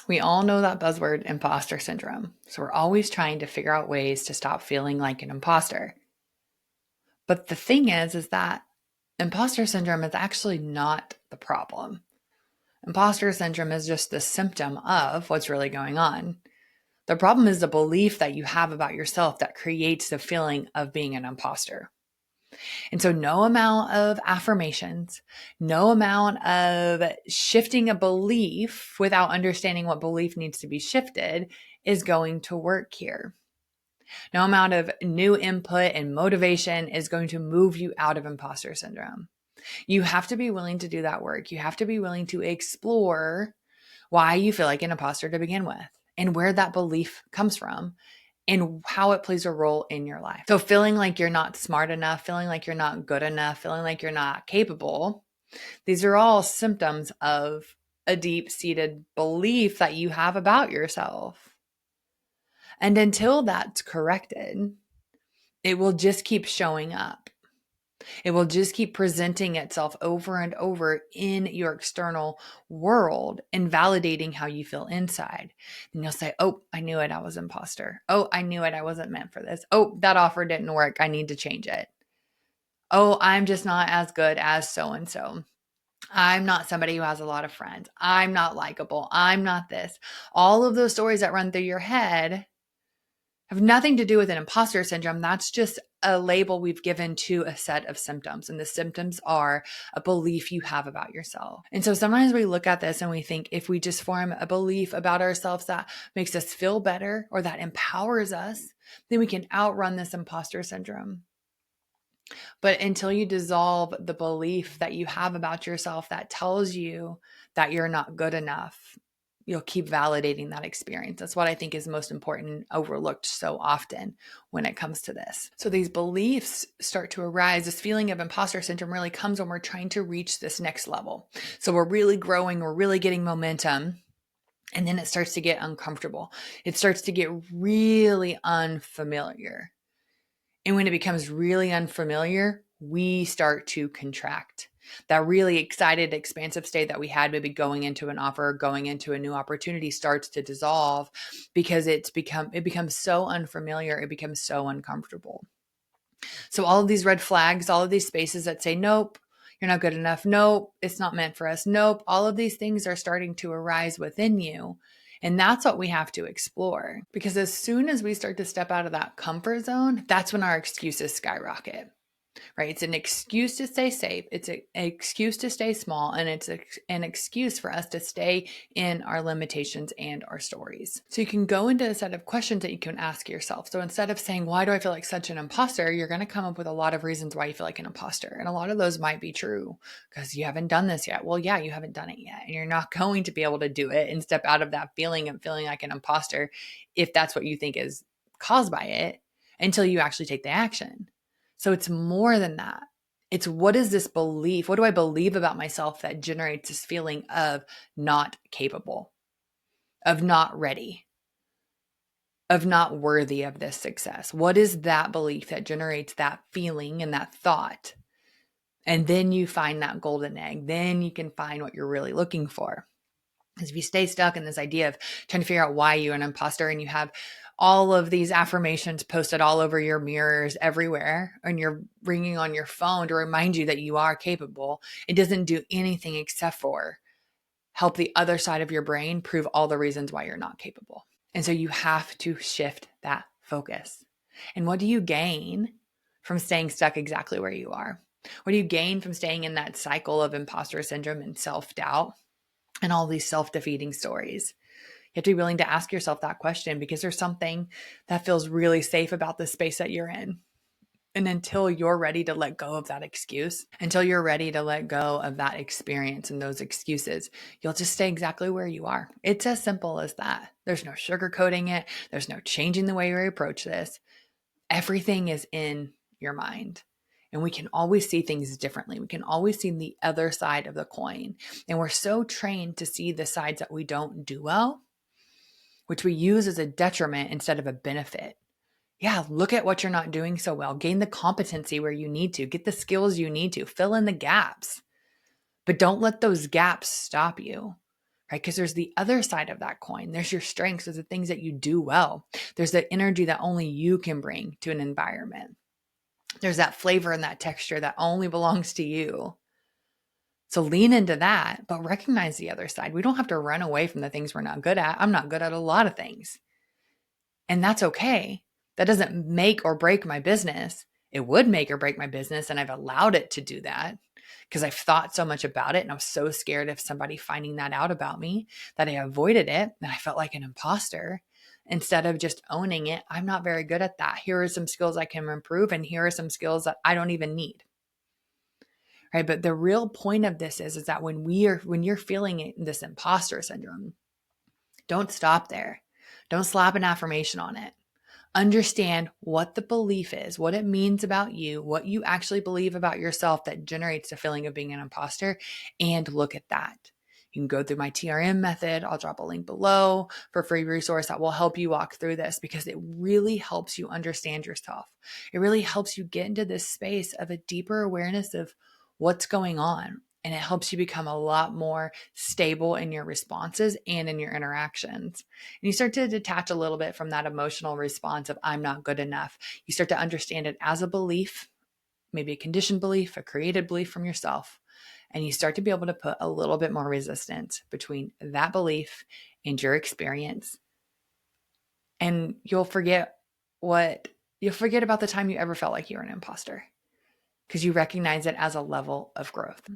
We all know that buzzword, imposter syndrome. So we're always trying to figure out ways to stop feeling like an imposter. But the thing is that imposter syndrome is actually not the problem. Imposter syndrome is just the symptom of what's really going on. The problem is the belief that you have about yourself that creates the feeling of being an imposter. And so, no amount of affirmations, no amount of shifting a belief without understanding what belief needs to be shifted is going to work here. No amount of new input and motivation is going to move you out of imposter syndrome. You have to be willing to do that work. You have to be willing to explore why you feel like an imposter to begin with and where that belief comes from and how it plays a role in your life. So feeling like you're not smart enough, feeling like you're not good enough, feeling like you're not capable, these are all symptoms of a deep-seated belief that you have about yourself. And until that's corrected, it will just keep showing up. It will just keep presenting itself over and over in your external world and validating how you feel inside. And you'll say, oh, I knew it. I was an imposter. Oh, I knew it. I wasn't meant for this. Oh, that offer didn't work. I need to change it. Oh, I'm just not as good as so-and-so. I'm not somebody who has a lot of friends. I'm not likable. I'm not this. All of those stories that run through your head have nothing to do with an imposter syndrome. That's just a label we've given to a set of symptoms. And the symptoms are a belief you have about yourself. And so sometimes we look at this and we think if we just form a belief about ourselves that makes us feel better or that empowers us, then we can outrun this imposter syndrome. But until you dissolve the belief that you have about yourself that tells you that you're not good enough, you'll keep validating that experience. That's what I think is most important and overlooked so often when it comes to this. So these beliefs start to arise. This feeling of imposter syndrome really comes when we're trying to reach this next level. So we're really growing, we're really getting momentum. And then it starts to get uncomfortable. It starts to get really unfamiliar. And when it becomes really unfamiliar, we start to contract. That really excited, expansive state that we had maybe going into an offer, going into a new opportunity starts to dissolve because it becomes so unfamiliar, it becomes so uncomfortable. So all of these red flags, all of these spaces that say, nope, you're not good enough. Nope, it's not meant for us. Nope, all of these things are starting to arise within you. And that's what we have to explore. Because as soon as we start to step out of that comfort zone, that's when our excuses skyrocket. Right? It's an excuse to stay safe. It's an excuse to stay small. And it's an excuse for us to stay in our limitations and our stories. So you can go into a set of questions that you can ask yourself. So instead of saying, why do I feel like such an imposter? You're going to come up with a lot of reasons why you feel like an imposter. And a lot of those might be true because you haven't done this yet. Well, yeah, you haven't done it yet. And you're not going to be able to do it and step out of that feeling of feeling like an imposter if that's what you think is caused by it until you actually take the action. So it's more than that. It's what is this belief? What do I believe about myself that generates this feeling of not capable, of not ready, of not worthy of this success? What is that belief that generates that feeling and that thought? And then you find that golden egg. Then you can find what you're really looking for. Because if you stay stuck in this idea of trying to figure out why you're an imposter and you have all of these affirmations posted all over your mirrors everywhere, and you're ringing on your phone to remind you that you are capable, it doesn't do anything except for help the other side of your brain prove all the reasons why you're not capable. And so you have to shift that focus. And what do you gain from staying stuck exactly where you are? What do you gain from staying in that cycle of imposter syndrome and self-doubt and all these self-defeating stories? You have to be willing to ask yourself that question because there's something that feels really safe about the space that you're in. And until you're ready to let go of that excuse, until you're ready to let go of that experience and those excuses, you'll just stay exactly where you are. It's as simple as that. There's no sugarcoating it. There's no changing the way we approach this. Everything is in your mind. And we can always see things differently. We can always see the other side of the coin. And we're so trained to see the sides that we don't do well, which we use as a detriment instead of a benefit. Yeah, look at what you're not doing so well. Gain the competency where you need to. Get the skills you need to. Fill in the gaps. But don't let those gaps stop you right? Because there's the other side of that coin. There's your strengths, there's the things that you do well. There's the energy that only you can bring to an environment. There's that flavor and that texture that only belongs to you. So lean into that, but recognize the other side. We don't have to run away from the things we're not good at. I'm not good at a lot of things. And that's okay. That doesn't make or break my business. It would make or break my business, and I've allowed it to do that because I've thought so much about it, and I was so scared of somebody finding that out about me that I avoided it, and I felt like an imposter. Instead of just owning it, I'm not very good at that. Here are some skills I can improve, and here are some skills that I don't even need. Right? But the real point of this is that when you're feeling this imposter syndrome, don't stop there. Don't slap an affirmation on it. Understand what the belief is, what it means about you, what you actually believe about yourself that generates the feeling of being an imposter, and look at that. You can go through my TRM method. I'll drop a link below for a free resource that will help you walk through this because it really helps you understand yourself. It really helps you get into this space of a deeper awareness of what's going on. And it helps you become a lot more stable in your responses and in your interactions. And you start to detach a little bit from that emotional response of I'm not good enough. You start to understand it as a belief, maybe a conditioned belief, a created belief from yourself. And you start to be able to put a little bit more resistance between that belief and your experience. And you'll forget about the time you ever felt like you were an imposter because you recognize it as a level of growth.